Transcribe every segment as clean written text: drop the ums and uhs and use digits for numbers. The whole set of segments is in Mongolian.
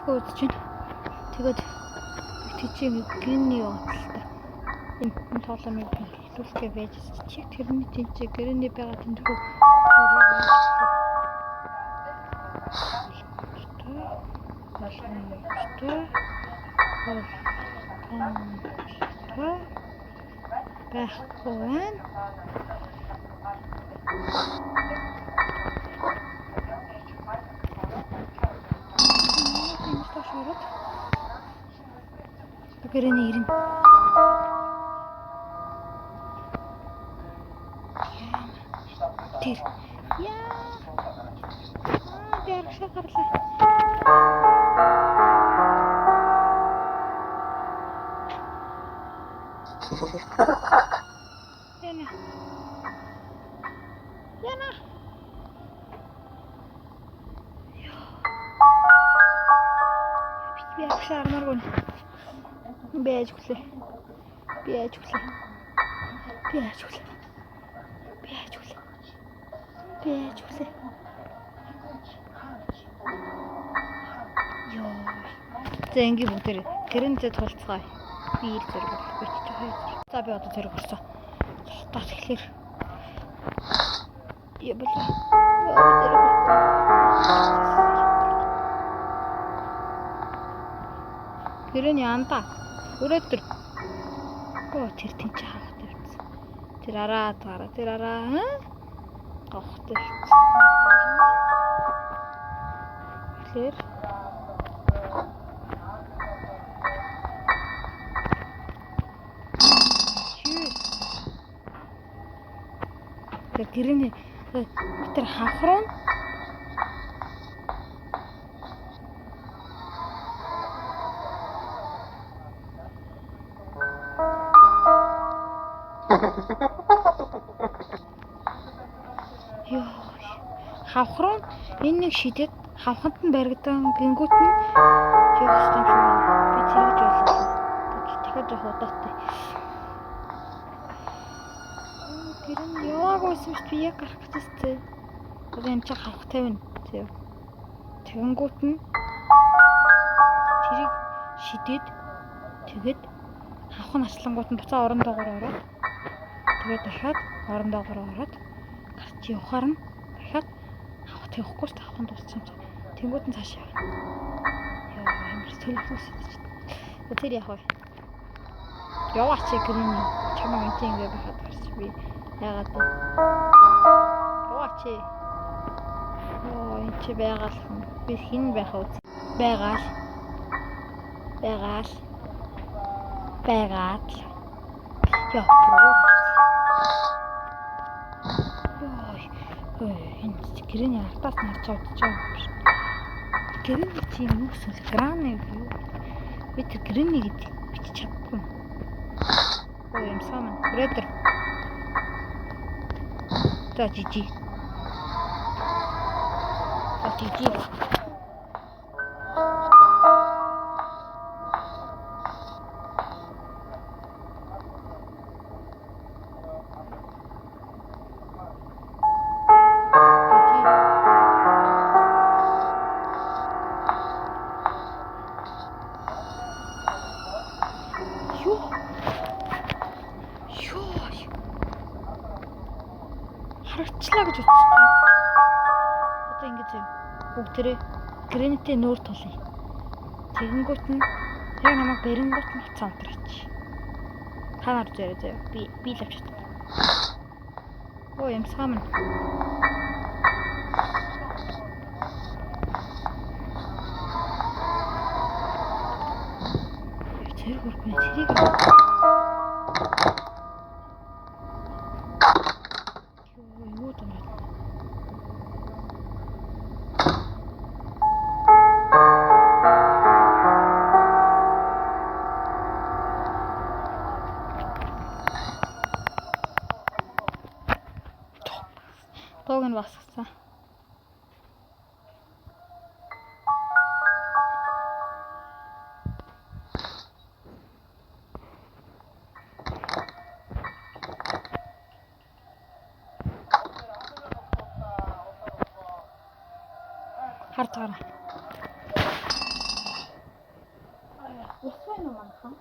Тэлхүү үзэж байна. Тэгээд тийчээ гэрний яваалаа. Энэ тоглоомыг хэлүүлэхээ байж чиг тэрний тийчээ гэрний байгаа тэмдгүү байхгүй байна. Гэрний ирнэ. Тэр яа. Тэр шахарлаа. Яна. Би шаармаргүй. Бэж хүлээ. Ёо. Зэнги бүгдэр гэрэнтэй тулцгаая. Би ир зэрэг бичиж байгаа. За би одоо зэрэг орсон. Тас ихлээр. Ябла. Гэрэн янда. Өрөөдөр. Оо тэр тийч хаахт ирсэн. Тэр араа. Гохт ирсэн. Тэр гэрний тэр хавхруу ёо хавхруу энэ нэг шидэд хавханд нь баригдан гингүүт нь явсан юм шиг би зэрэгж боллоо. Дахиад жоох удаатай. Гэрэн яваагүйсэн шүү дээ яг гарах гэжтэй. Одоо энэ чинь хавх тавина. Тэгэнгүүт нь тэрийг шидэд тэгэд хавх нь ачлангууд нь буцаа орон доогоор ороод тэгээд дахиад орон доогоор ороод гарч явахаар нь дахиад хавх тавихгүй ч хавх нь дууссан юм. Тэнгүүд нь цааш явна. Яа амар төлөвлөсөн шүү дээ. Тэр яах вэ? Яваач гэрний чамаа энэ ингэ байхад гарч би яагаад яваач. Оо энэ чи байгаал би хин байх уу? Байгаал. Яа. Энэ гэрний артаас нарч авч байгаа юм шиг. Гэрний чи юм уу? Граны юу? Би тэр гэрний гэдэг бич чадахгүй. Ой юм саман. Брэдер. За жижи. Харагчлаа гэж утсан. Одоо ингэж бүгд тэрэ гранитээ нүүр тулъя. Тэгэнгүүт нь яг намайг барингууд нь буцаа унтраач. Та нар зөө би л авчид. Оо юм саман. Тэр хөрхөн тэрийг тог нь басгасан. Харж байгаа. байна уу манайхан?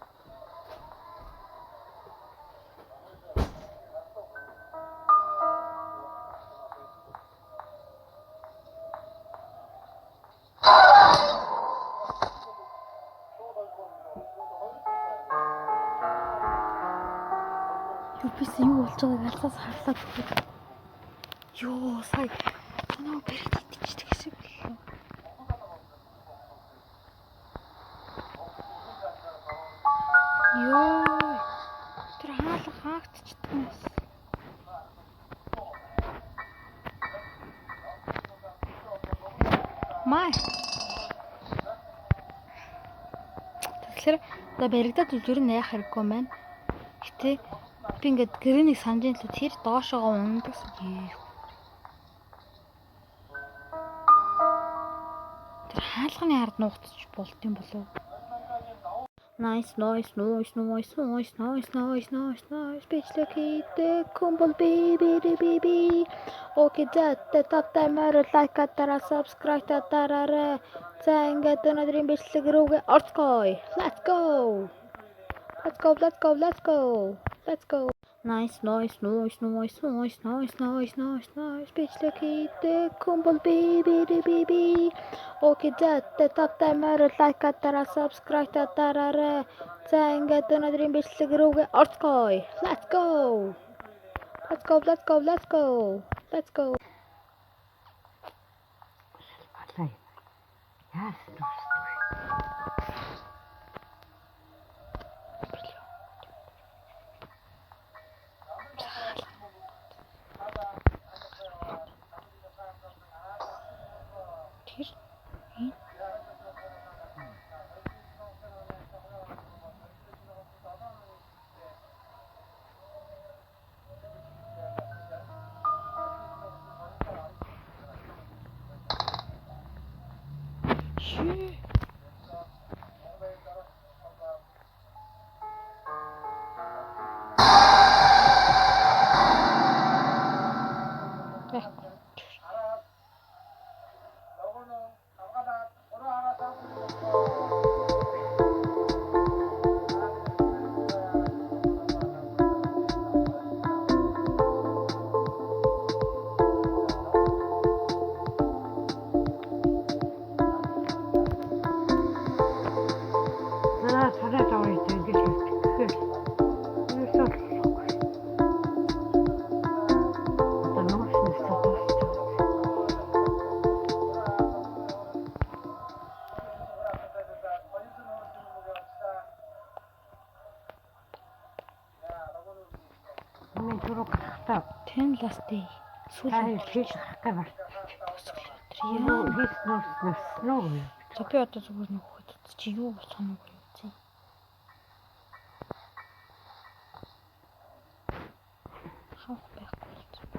Юпис юу болж байгааг алсаас харлаад байна. Йоо сая танаа бэрт идчихдэг шиг боллоо. Йоо тэр хаалга хаагдчихдаг юм. Май. Тэгэхээр за баригдаад үзүр нь яах хэрэггүй юм байна. Гэтэ би ингээд гэрэнийг санаж ин л тэр доошоо ундаг юм. Тэр хаалганы ард нуугдчих болт юм болов. Nice noise. Bitch look at the combo baby. Okay, that top timer like атаараа subscribe татаараа. За ингээд өнөөдрийн бичлэг рүүгээ орцгоё. Let's go. Nice noise. Bitch look at the combo baby. Okay, that top timer like атаараа subscribe татаараа. За ингээд өнөөдрийн бичлэг рүүгээ орцгоё. Let's go. Алай. Яасан вэ? Тэн ласт day. Сүүлийн хийж харах гэж байна. Яа. Би одоо зүгээр нэг хөхөд чи юу санаагүй юм чи. Хавх байхгүй болчих.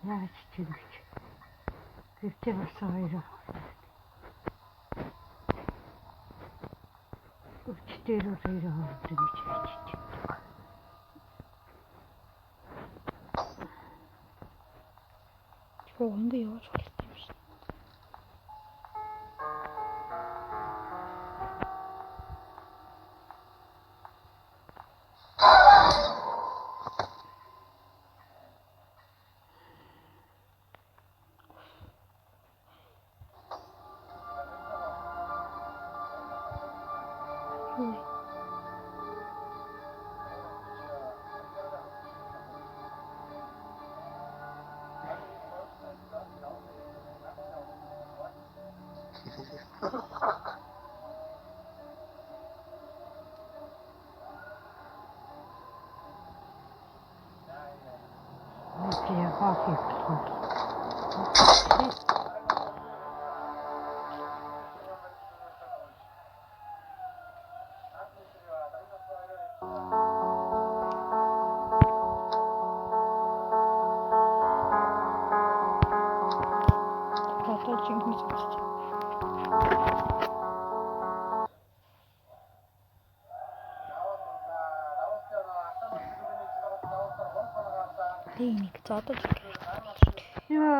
Яаж чи гэж. Гэвч бас хоёроо. Өчтөр хоёроо хөрдөг гэж бичиж. Ингээ явж болт юм шиг. Энийг зодож ёо.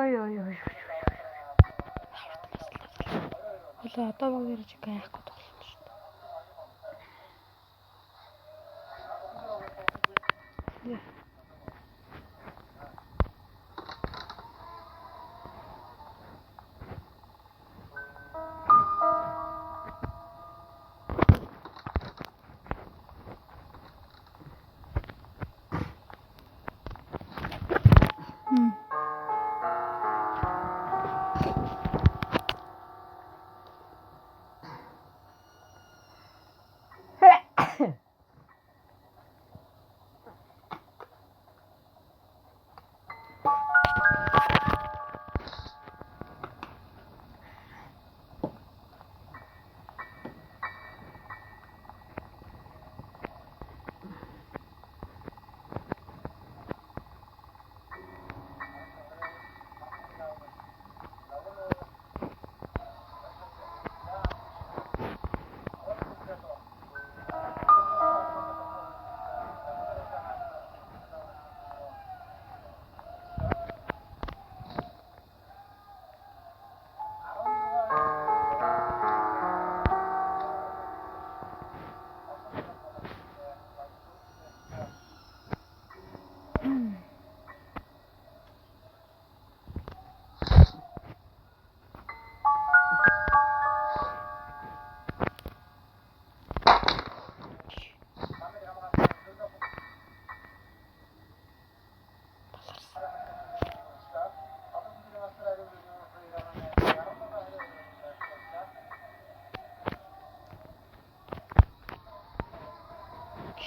Болоо одоо бүгд ирж гайхгүй тоглож шүү дээ.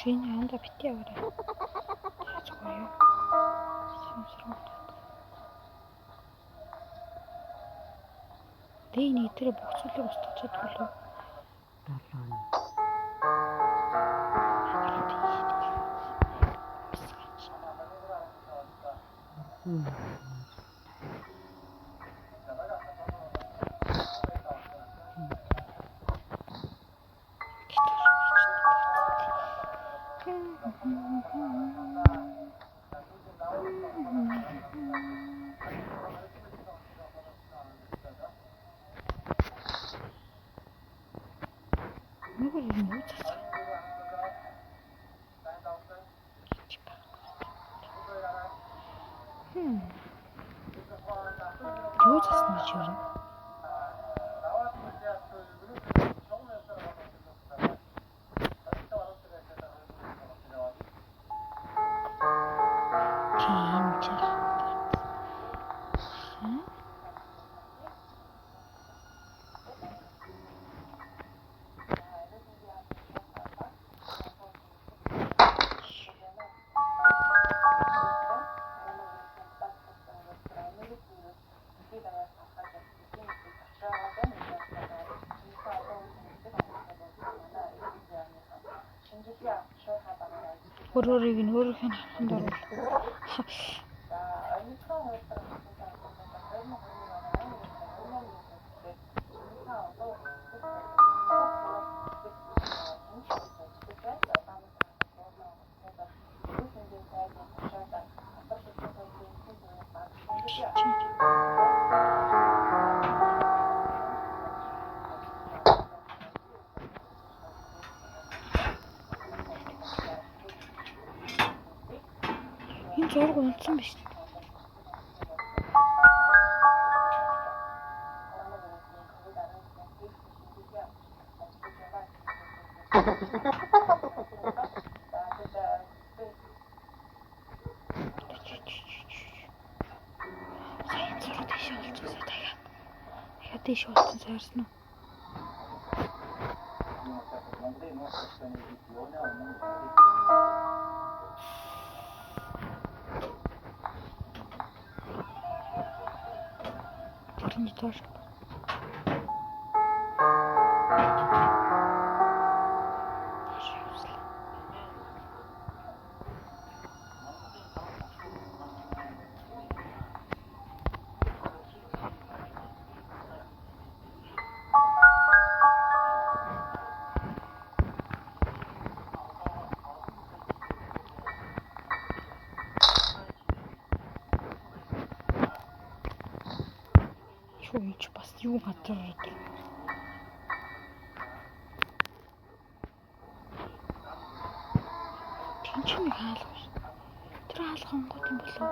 Шинэ анда бити яваарай. Зүгээр юу? Сумсрам. Дэйний тэр бохцуулыг устгах чадвал Долоон. Нөгөө юм уу цацаа. Юу цацсан гэж юу? Өөрөөрийг нь өөрийнх нь хаханд оруулах. Энэ зураг унтсан биш. Дэш болсон саарсан уу? Не тоже. Юу ч бас юу хатар. нэг хаалга ш. Тэр хаалга хонгот юм болов.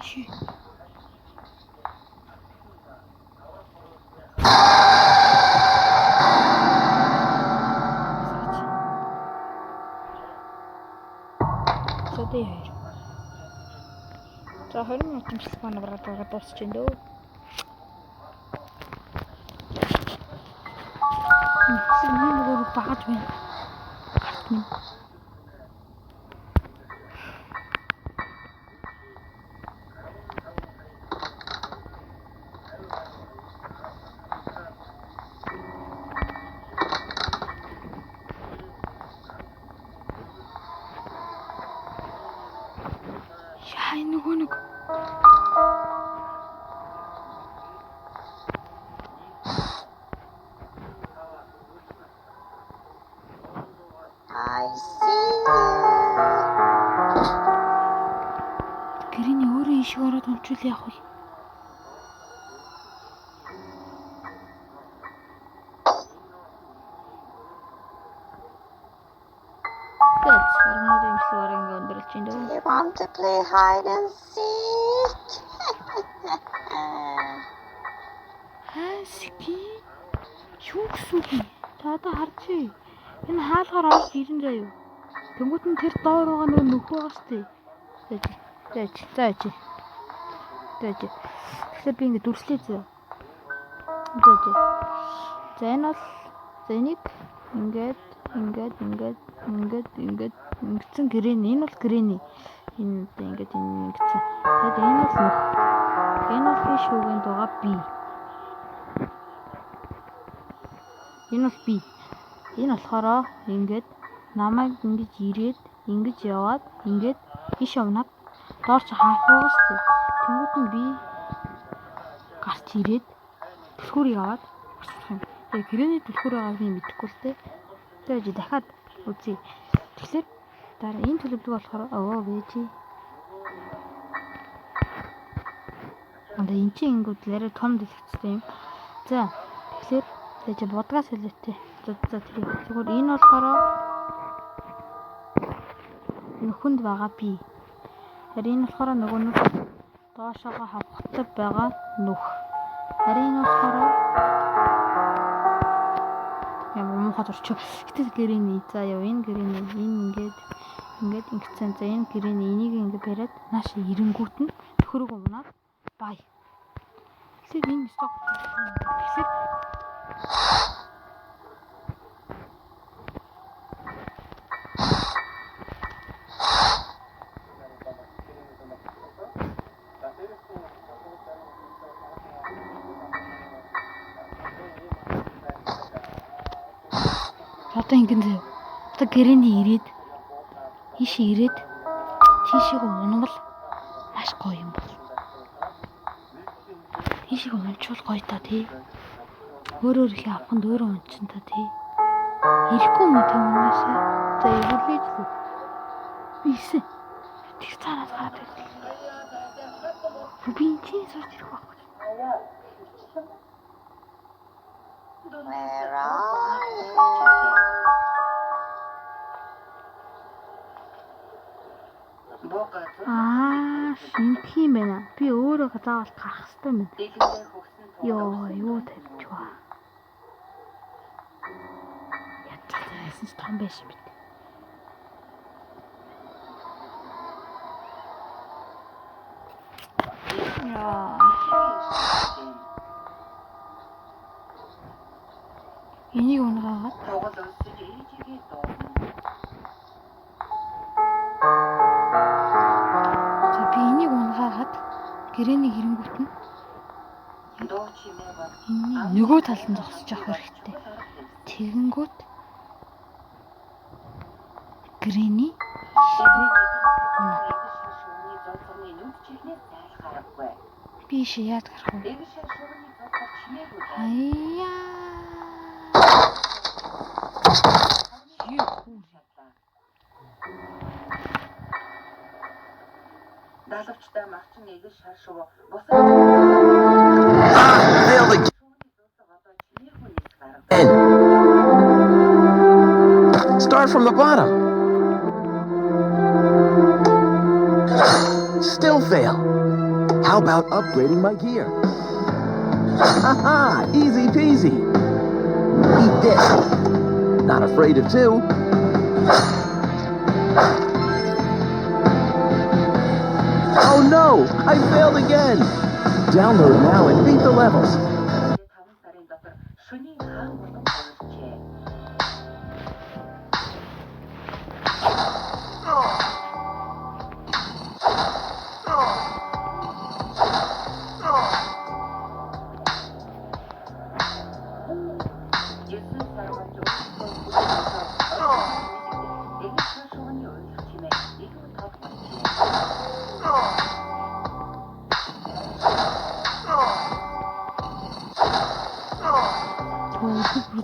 Чи. Содей хоёр. За 20 минут имслэх маань бараад дуусч байна дөө. Миний нөгөө багаж байна. Гарт минь. Яа нөгөө нэг I see you. гэрэний өөрөө ишиг ороод унчвал яах вэ? That's харнаад имслэг ингээ өндөрлж байна дөө. You want to play hide and seek? Хаски. Юу гэсэн юм? Та одоо харчих. Энэ хаалгаар орж ирэн заяа. Тэнгүүт нь тэр доор байгаа нэг нөхөө байгаа штэ. Зааж. Тэгэхээр би ингэ дүрслээ зөө. Зааж. За энэ бол энийг ингээд ингэсэн грэни. Энэ бол грэни. Энэ одоо ингээд энэ ингэсэн. Тэгээд энэ бол нөх. Энэ бол би шүүгэнд байгаа би. Энэ бол би. Энэ болохоро ингээд намайг ингэж ирээд ингэж яваад ингээд иш явнаг доор чи хаах байгаа шүү. Тэнгүүд нь би гарч ирээд түлхүүрийг аваад урсгах юм. Тэгээ грэний түлхүүр байгааг би мэдэхгүй л дээ. Тэгээд дахиад үзье. Тэгэхээр дараа энэ төлөвлөгөө болохоор вэжи. Анда энэ чинь ингээд лараа том дэлгэцтэй юм. За тэгэхээр тэгэж будгаас хэлээтэй. За тэр зүгээр энэ болохоор нөхөнд байгаа би. Харин энэ болохоор нөгөө нөх доошоогоо хавхтай байгаа нөх. Харин энэ болохоор ямар муухай зурчих. Гэтэл гэрэний за яв энэ гэрэний энэ ингээд ингэсэн. За энэ гэрэний энийг ингээд бариад нааш ирэнгүүт нь төхөрөг умнаад бай. Тэгэхээр энэ сток. Тэгэхээр одоо ингэн зөө. Одоо гэрэний ирээд ийшээ ирээд тийшээ унавал маш гоё юм бол. Тийшээ унчвал гоё та тий. Өөрөө их авахнд өөрөө унчин та тий. Ирэхгүй юм тийм унаасаа. За эвлэж л. Ийсэн. Тэр цаанаас гараад ирлээ. Би чинь сууж ирэх байхгүй. Where are you? Шинх юм байна. Би өөрөө заавал гарах хэрэгтэй юм. Юу тавьчих вэ? Ятсан ч том байш юм бит. Энийг унгаад гэрэний хэрэнгүүт нь энэ нөгөө талд нь зогсож явах хэрэгтэй. Тэгэнгүүт гэрэний би шияад гарах уу? Хаяа. Далавчтай махчин эгэл шар шувуу Feel the start from the bottom. Still fail. How about upgrading my gear? Haha, easy peasy. Eat this. Not afraid of two. Oh no, I failed again. Download now and beat the levels. 5살인 дотор шөнийн хаан болон болжээ.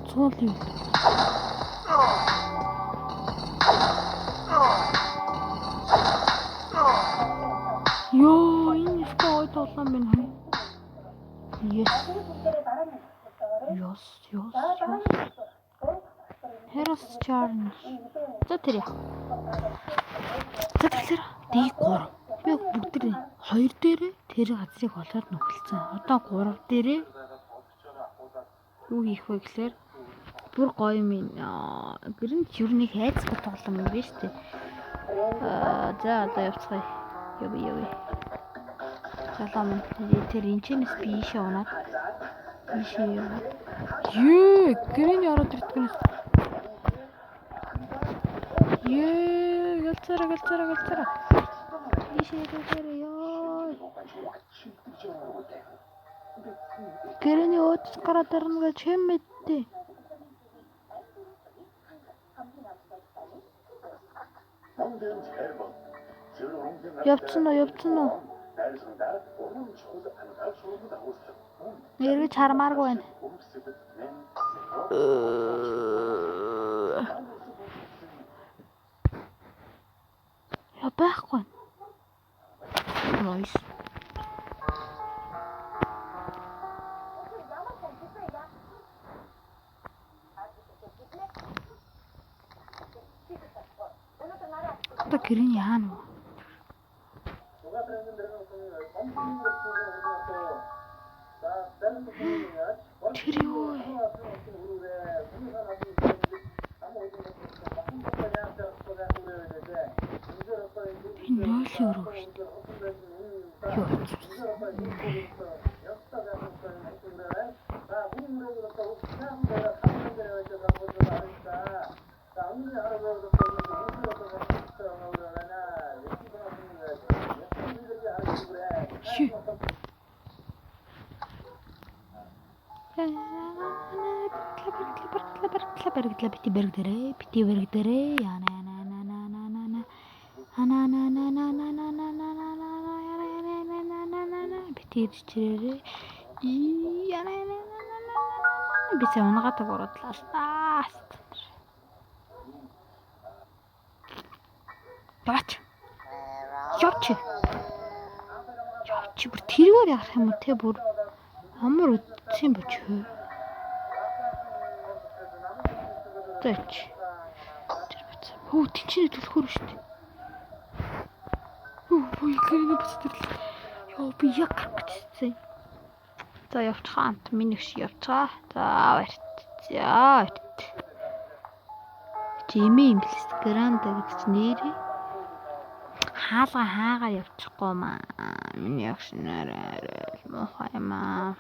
Цуул юу? Ёо, энэ ихтэй ой тоглоом байна. Yes. Heroes Challenge. За тэр яа. За тэгэхээр дэг 3. Би бүгд дээр 2 дээрээ тэр газрыг олоод нөхөлцөн. Одоо 3 дээрээ юу хийх вэ гэхээр бүр гоё минь гэрэн чүрний хайцгүй тоглоом юм биш үү? За одоо явцгаая. Яв. Залам тэр инчнээс бишээ унаад бишээ яваад. Ее, гэрэн ороод ирдгэнэ. Ее, галцараа. Бишээ яа. Гэрэний өөдөс гараад ирнэ гэж хэм мэдтээ. Явцсан уу? Эргэж хармааргүй байна. Я байхгүй. Nice. Одоо гэрэн яана вэ? Тэр юу вэ? Энэ нойлын өрөө шүү дээ. Юу? Бити бэргдэрээ яна бити чирээ яна бисээ унагатай городлаа. Явч бүр тэргээр ярах юм уу те бүр амар үтсэн бочөө. Тэч. Хөө тийчний төлөхөр шүү дээ. Ой гэрний бацтай. Яа би яг гарчихсан. За явчихаа. Миний шиг явцгаа. За баярт. Жимээ юм бэлс гранда гэж нэрээ. Хаагаа явчихгүй маа. Миний ягшнараа мохой маа.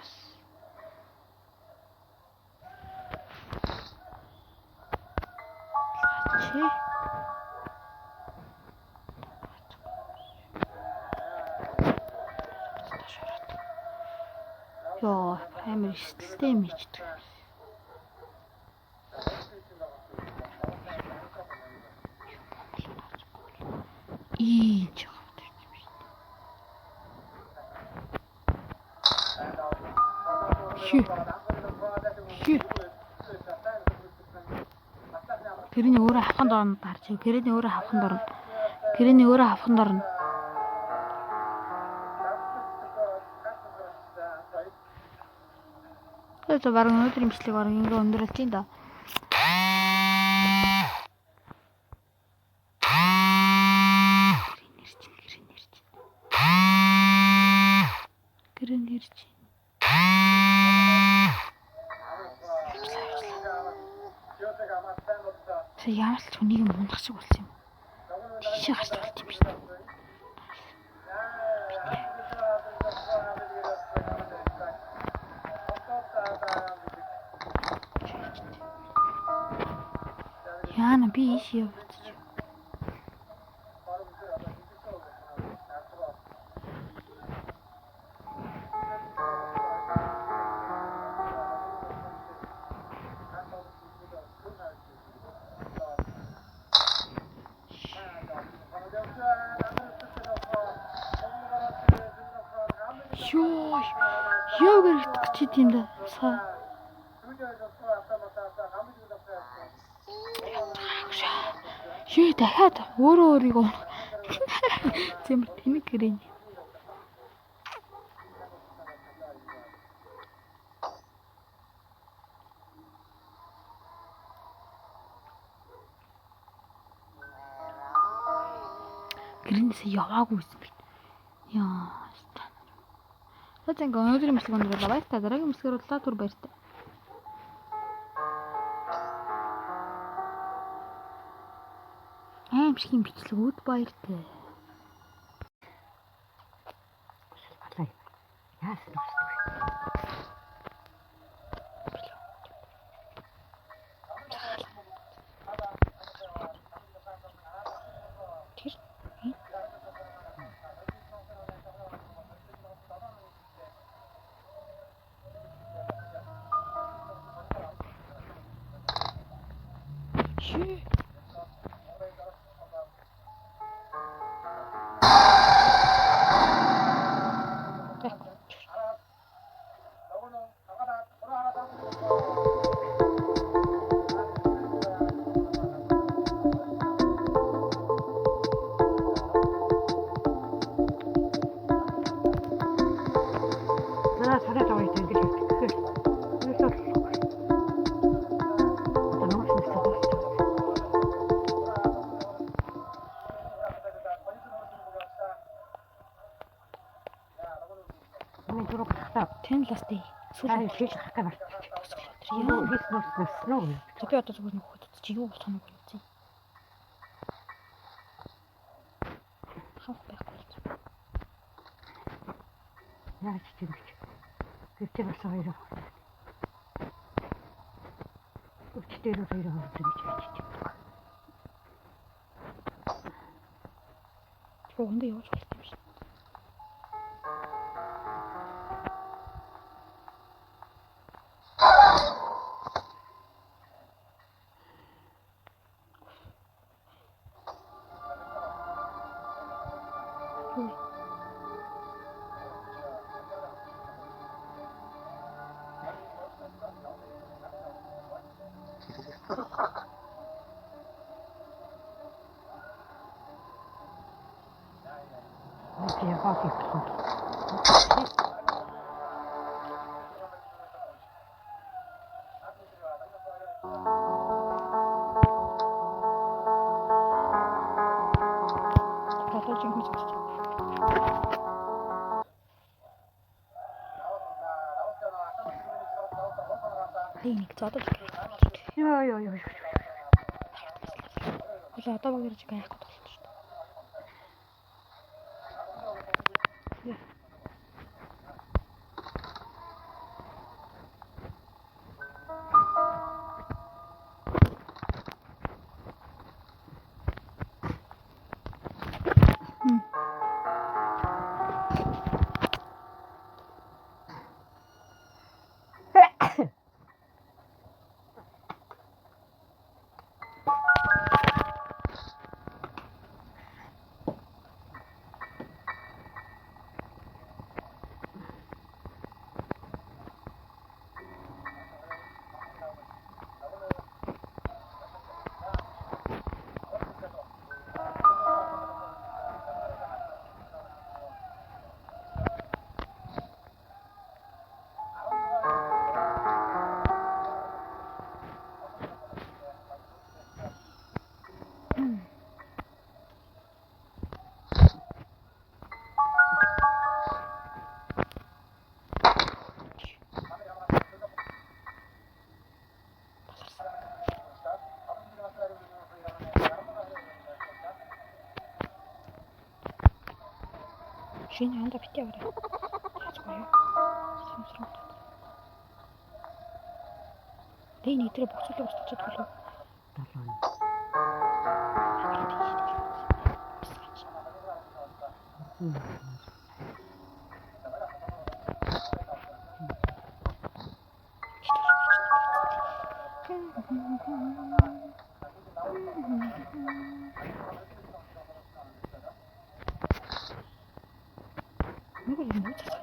Ёо, амар эсэлтэй юм ичдэг. Ийж байгаа юм шиг. Хи. Гэрний өөрөө хавханд орно дарж. Гэрний өөрөө хавханд орно. Тэгээд баруун өнөөдрийн бичлэг баруун ингээ өндөрлж байна да. Гэрэн ирж. Тэг ямар ч хүнийг мундах шиг болсон юм. Тийшээ гарч болж юм шиг. Яна би ийш явж. Ёо гэрэлт гэж юм да. Шээ дахиад өөрөө өөрийгөө зэмэр тэнэг гэрэн. Гэрэнээс яваагүй юм би. Яа. За ингээ өнөөдрийн мэдлэг өндөрлөө баяртай. Дараагийн мэдлэгээр улаа түр баяртай. Аимшигын бичлэгүүд баяртай. Яасан бэ? Тэн ластай. Сүүл хийж хахтай байна. Яа. Хийс нөө. Би одоо зүгээр нэг хөөд чи юу болох нь үгүй. Хав байхгүй. Яаж ч юм чи. Гэвч бас хоёр. Өчтөр хоёр хавд гэж байж чи. Чонд явж болох юм шиг. Окей, хавд. Нэг зодож. Ёо. Хөөе одоо баг ирж байгаа яах вэ? Шинэ анда битээ аваад. Яцгоё. Самсруу. Тэ нэг дээр буцуулах устгачаад болов. 7. Нэг юм уу цаа.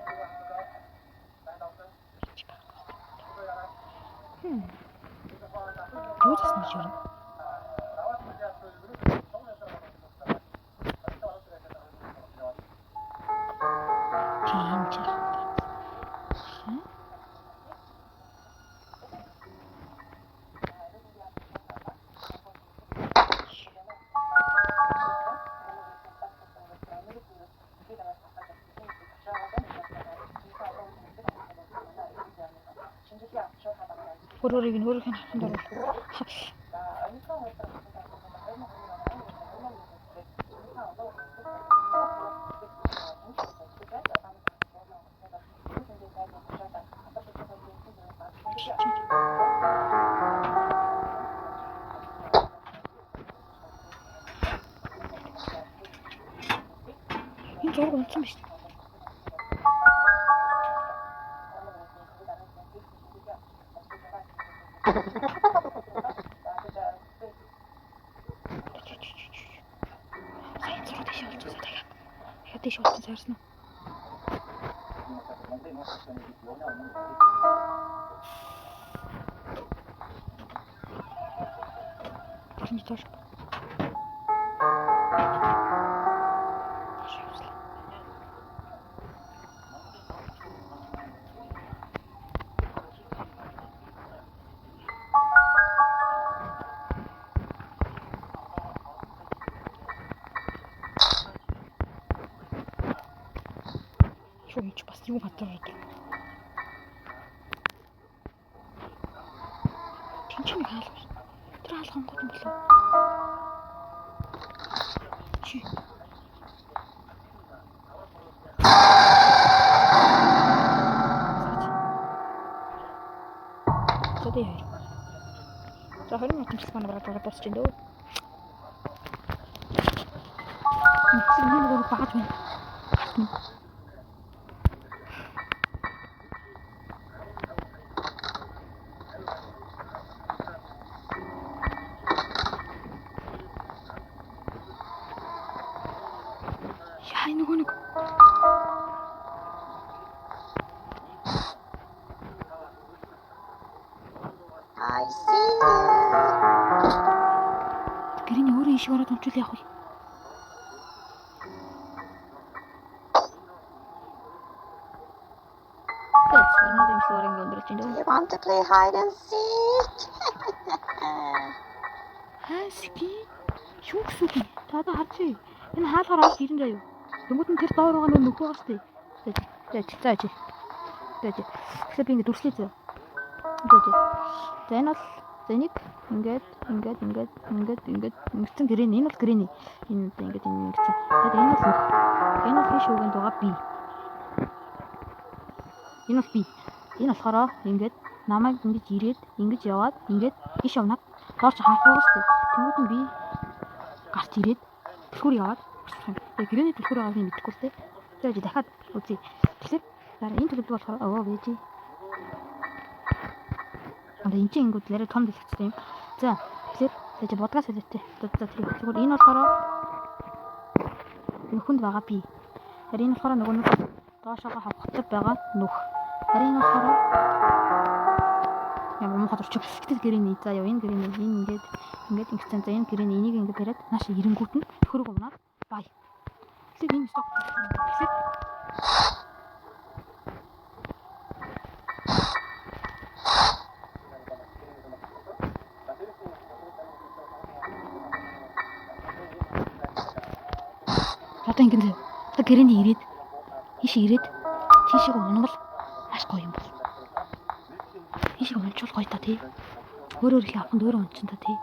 Юу гэсэн юм шиг. Тийм ч. Өөрөөрийг нь өөрөөх нь хатанд оруулах. Энэ зураг унтсан биш. Дэш болчихсон сарсан уу? Тэрний тоош. Шумч бас юу хатараад. Тинчний хаалга. Тэр хаалга онгод юм болов. Чи. Тэдээ. За хорин математик маань бараад дуусч энэ дөө. Энэ нэг багт байна. Яа нөгөө нэг I see you. гэрийн өөрөө ишиг ороод унчвал яах вэ? You want to play hide and seek? Хаски юу гэсэн бэ? Та харж ээ. Энэ хаалгаар орж ирэн заяа. Тэнгүүд нь тэр доор байгаа нөх байгаа штэ. Зааж. Тэгэхээр би ингэ дүрслээ зөө. Зааж. За энэ бол зэник ингээд ингэсэн гэрээ. Энэ бол гэрээний. Энэ одоо ингээд ингэ ингэсэн. Тэгээд энэ бол энэ бол биш үгэнд байгаа би. Энэ бол би. Энэ болохоор ингээд намайг ингэж ирээд ингэж яваад ингээд иш явнаа. Дооч хаахгүй штэ. Тэнгүүд нь би гарч ирээд түлхүүр яваад. Тэгээ гэрээний түлхүүр явааг нь мэдэхгүй штэ. Тэгээд дахиад үзье. Тэгэхээр дараа энэ төлөвлөгөө болохоор вэж. Одоо энэ чинь ингүүд лараа том дэлгэцтэй юм. За тэгэхээр тэгж бодгаас хэлээтэй. За тэгэхээр энэ болохоор нөхөнд байгаа би. Харин энэ болохоор нөгөө доошоо хавхдаг байгаа нөх. Харин энэ болохоор ямар муу хадварч гэтэл гэрээний за яа энэ гэрээний энэ ингээд ингэсэн за энэ гэрээний энийг ингээд бариад нааш ирэнгүүт нь хөрөг унаад бай. Тэгэхээр энэ сток тэгэхээр одоо ингэн одоо гэрээний ирээд ийш ирээд тийшээ унавал маш гоё юм бол. Ийшээ унчвал гоё та тий. Өөрөө их авахд өөрөө унчин та тий.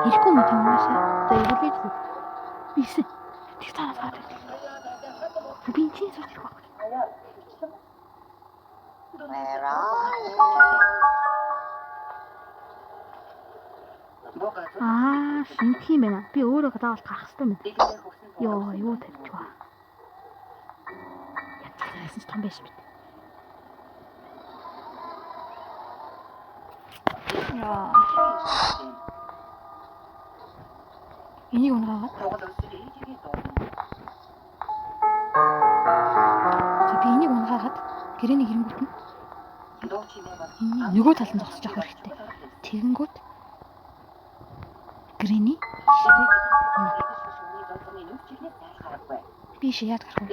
Ирэхгүй юм тийм унаасаа. За ирээд бийсэн. Тэг танаас гадаг. Би энэ чинь сууж ирэх баг. Where are you? Шинэх юм байна. Би өөрөө заавал гарах хэрэгтэй юм. Йоо, юу тавьчих вэ? Ятгаарсан ч том байж мэт. Яа. Энийг унаагаад. Би энийг унаагаад гэрэний хэрэнгүүт нь нөгөө талд нь зогсож явах хэрэгтэй. Тэгэнгүүт гэрэний би шияад гарах уу?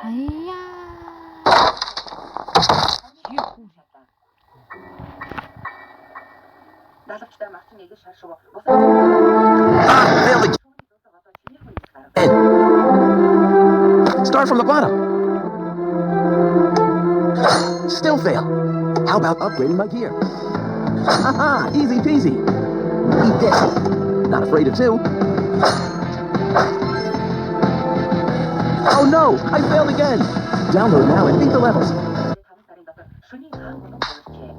Хаяа. Далавчтай магтан нэг шар шугуу. Failed again. Start from the bottom. Still fail. How about upgrading my gear? Haha, easy peasy. Eat this. Not afraid of two. Oh no, I failed again. Download now and beat the levels. Шөнийн хаан болон болжээ.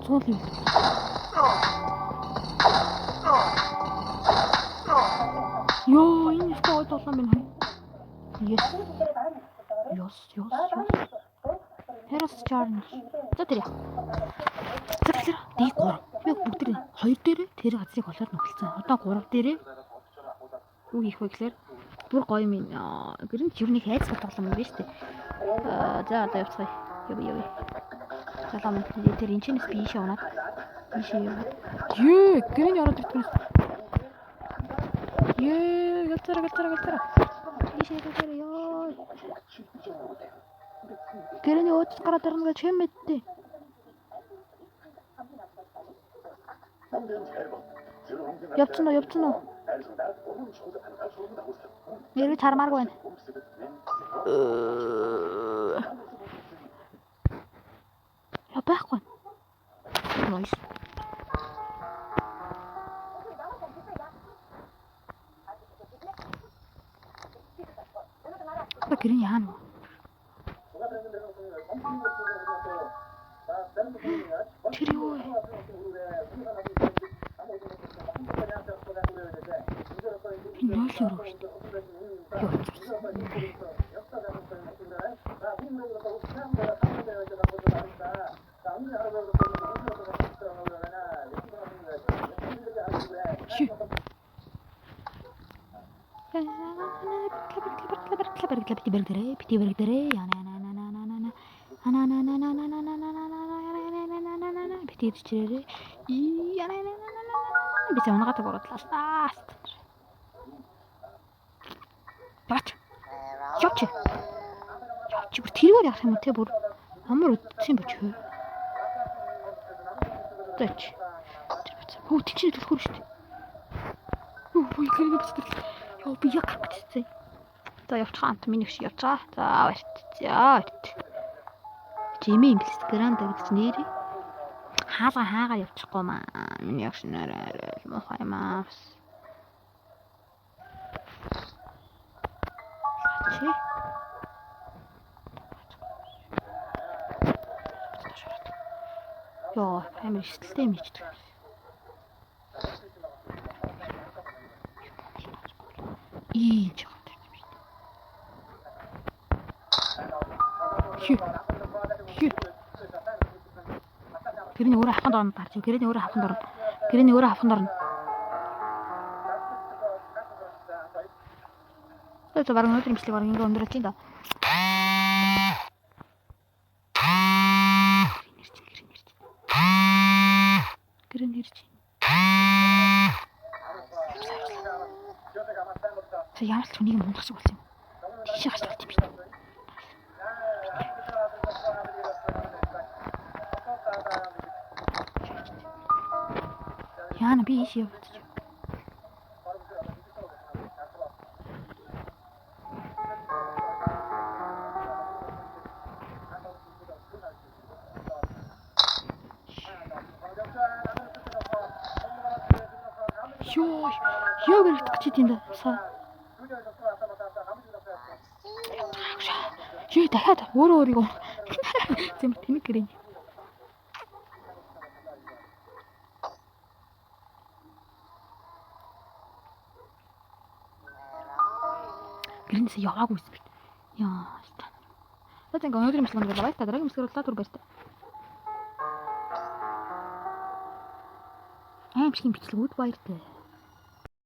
Зуул юм. Йоо, энэ ихтэй ой толгой минь. Yes. Heroes challenge. За тэр яа. За тэр дэг 3. Би бүгд тэр 2 дээрээ тэр газрыг голоор нөхөлцөн. Одоо 3 дээрээ юу хийх вэ гэхээр бүр гоё минь. Гэрэн чивний хайц тоглоом юм байна шүү дээ. За одоо явцгаая. Яв. Салам тэр энэ чинээс би ийшээ унаад. Ийшээ яв. Ее, гэрэн ороод ирдэг юм. Ее, галзараа. Ийшээ галзараа ёо. Гэрэний өөдөс гараад ирнэ гэж хэм мэдтээ. Явцсан уу? Нэр чармааргүй байна. Я байхгүй. Nice. Гэрэний яана. Тэр юу вэ? Энэ л юу вэ? Битэрчээрээ би цаанагата городлаа. Бат. Яч. Бүр тэрээр явах юм те бүр амар үтсэн бач. Тэч. Хөө тийч төлөхөр шүү дээ. Өө гэрээ бацдаг. Яа би яг гарчихсан. За явчихаа ант миний шиг явцгаа. За барт. Жими инглисгранд гэж нэрээ. Хаагаа явчихгүй маа. Миний яг шинээрээ мохой маа. Чи Яа, амар ихтэй юм чи. Ий ч юм байна. Хүү. Гэрэний өөрөө хавханд орно гарч. Гэрэний өөрөө хавханд орно. Это баруун өндөр имслэг баруун ингээ өндөрлөж байна да. Гэрэний ирж. За ямар ч хүнийг мундах шиг болсон юм. Тийшээ гарч болт юм биш. Яана би ийш яваад чи. Ёо гэрэлт гэж тийм да. Чи дахиад өөрөө өөрийгөө зэмэр тэнэг гэрээ. Гэрнээс яваагүй юм. Яа. За тэгээ өнөөдрийн мэдлэг бол баяр та дараагийн мэдлэг бол түр баяр та. Аимшиг бичлэгүүд баяр та.